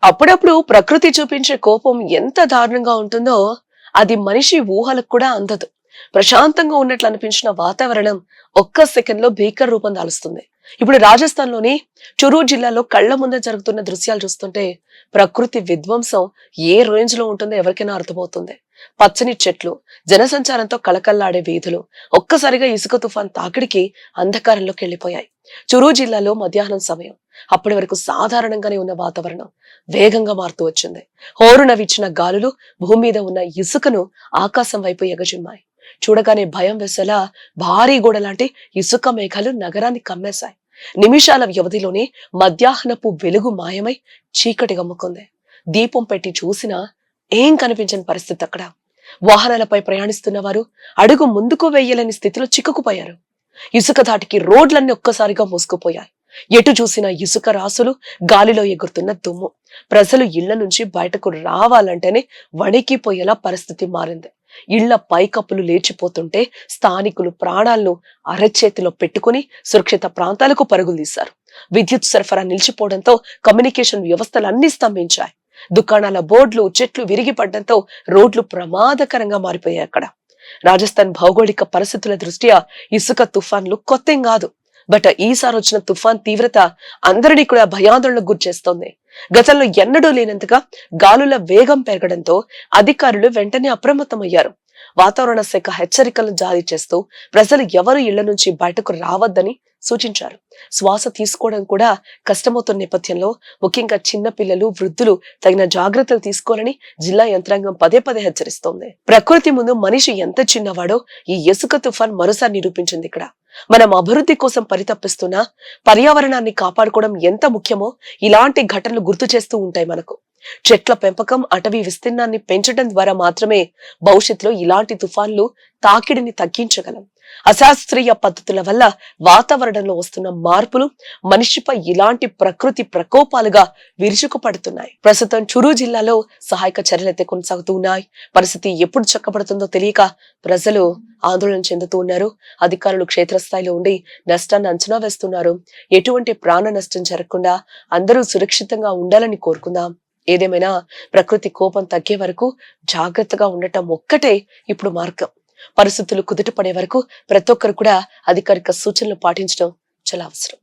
అప్పుడప్పుడు ప్రకృతి చూపించే కోపం ఎంత దారుణంగా ఉంటుందో అది మనిషి ఊహలకు కూడా అందదు. ప్రశాంతంగా ఉన్నట్లు అనిపించిన వాతావరణం ఒక్క సెకండ్ లో భీకర రూపం దాలుస్తుంది. ఇప్పుడు రాజస్థాన్ లోని చురూ జిల్లాలో కళ్ల ముందే జరుగుతున్న దృశ్యాలు చూస్తుంటే ప్రకృతి విధ్వంసం ఏ రేంజ్ లో ఉంటుందో ఎవరికైనా అర్థమవుతుంది. పచ్చని చెట్లు, జనసంచారంతో కళకళ్లాడే వీధులు ఒక్కసారిగా ఇసుక తుఫాన్ తాకిడికి అంధకారంలోకి వెళ్లిపోయాయి. చురూ జిల్లాలో మధ్యాహ్నం సమయం. అప్పటి వరకు సాధారణంగానే ఉన్న వాతావరణం వేగంగా మారుతూ వచ్చింది. హోరున వీచిన గాలులు భూమి మీద ఉన్న ఇసుకను ఆకాశం వైపు ఎగజిమ్మాయి. చూడగానే భయం వేసేలా భారీ గోడ లాంటి ఇసుక మేఘాలు నగరాన్ని కమ్మేశాయి. నిమిషాల వ్యవధిలోనే మధ్యాహ్నపు వెలుగు మాయమై చీకటి గమ్ముకుంది. దీపం పెట్టి చూసినా ఏం కనిపించని పరిస్థితి అక్కడ. వాహనాలపై ప్రయాణిస్తున్న వారు అడుగు ముందుకు వేయలేని స్థితిలో చిక్కుకుపోయారు. ఇసుక దాటికి రోడ్లన్నీ ఒక్కసారిగా మూసుకుపోయాయి. ఎటు చూసిన ఇసుక రాసులు, గాలిలో ఎగురుతున్న దుమ్ము. ప్రజలు ఇళ్ల నుంచి బయటకు రావాలంటేనే వణికిపోయేలా పరిస్థితి మారింది. ఇళ్ల పైకప్పులు లేచిపోతుంటే స్థానికులు ప్రాణాలను అరచేతిలో పెట్టుకుని సురక్షిత ప్రాంతాలకు పరుగులు తీశారు. విద్యుత్ సరఫరా నిలిచిపోవడంతో కమ్యూనికేషన్ వ్యవస్థలన్నీ స్తంభించాయి. దుకాణాల బోర్డులు, చెట్లు విరిగి పడడంతో రోడ్లు ప్రమాదకరంగా మారిపోయాయి అక్కడ. రాజస్థాన్ భౌగోళిక పరిస్థితుల దృష్ట్యా ఇసుక తుఫాన్లు కొత్తేం కాదు. బట్ ఈసారి వచ్చిన తుఫాన్ తీవ్రత అందరినీ కూడా భయాందోళనకు గురిచేస్తోంది. గతంలో ఎన్నడూ లేనంతగా గాలుల వేగం పెరగడంతో అధికారులు వెంటనే అప్రమత్తమయ్యారు. వాతావరణ శాఖ హెచ్చరికలు జారీ చేస్తూ ప్రజలు ఎవరు ఇళ్ల నుంచి బయటకు రావద్దని సూచించారు. శ్వాస తీసుకోవడం కూడా కష్టమవుతున్న నేపథ్యంలో ముఖ్యంగా చిన్న పిల్లలు, వృద్ధులు తగిన జాగ్రత్తలు తీసుకోవాలని జిల్లా యంత్రాంగం పదే పదే హెచ్చరిస్తోంది. ప్రకృతి ముందు మనిషి ఎంత చిన్నవాడో ఈ ఇసుక తుఫాన్ మరోసారి నిరూపించింది. ఇక్కడ మనం అభివృద్ధి కోసం పరితపిస్తున్నా పర్యావరణాన్ని కాపాడుకోవడం ఎంత ముఖ్యమో ఇలాంటి ఘటనలు గుర్తు చేస్తూ ఉంటాయి మనకు. చెట్ల పెంపకం, అటవీ విస్తీర్ణాన్ని పెంచడం ద్వారా మాత్రమే భవిష్యత్తులో ఇలాంటి తుఫాన్లు తాకిడిని తగ్గించగలం. అశాస్త్రీయ పద్ధతుల వల్ల వాతావరణంలో వస్తున్న మార్పులు మనిషిపై ఇలాంటి ప్రకృతి ప్రకోపాలుగా విరుచుకుపడుతున్నాయి. ప్రస్తుతం చురూ జిల్లాలో సహాయక చర్యలైతే కొనసాగుతూ ఉన్నాయి. పరిస్థితి ఎప్పుడు చక్కబడుతుందో తెలియక ప్రజలు ఆందోళన చెందుతూ ఉన్నారు. అధికారులు క్షేత్రస్థాయిలో ఉండి నష్టాన్ని అంచనా వేస్తున్నారు. ఎటువంటి ప్రాణ నష్టం జరగకుండా అందరూ సురక్షితంగా ఉండాలని కోరుకుందాం. ఏదేమైనా ప్రకృతి కోపం తగ్గే వరకు జాగ్రత్తగా ఉండటం ఒక్కటే ఇప్పుడు మార్గం. పరిస్థితులు కుదుట పడే వరకు ప్రతి ఒక్కరు కూడా అధికారిక సూచనలు పాటించడం చాలా అవసరం.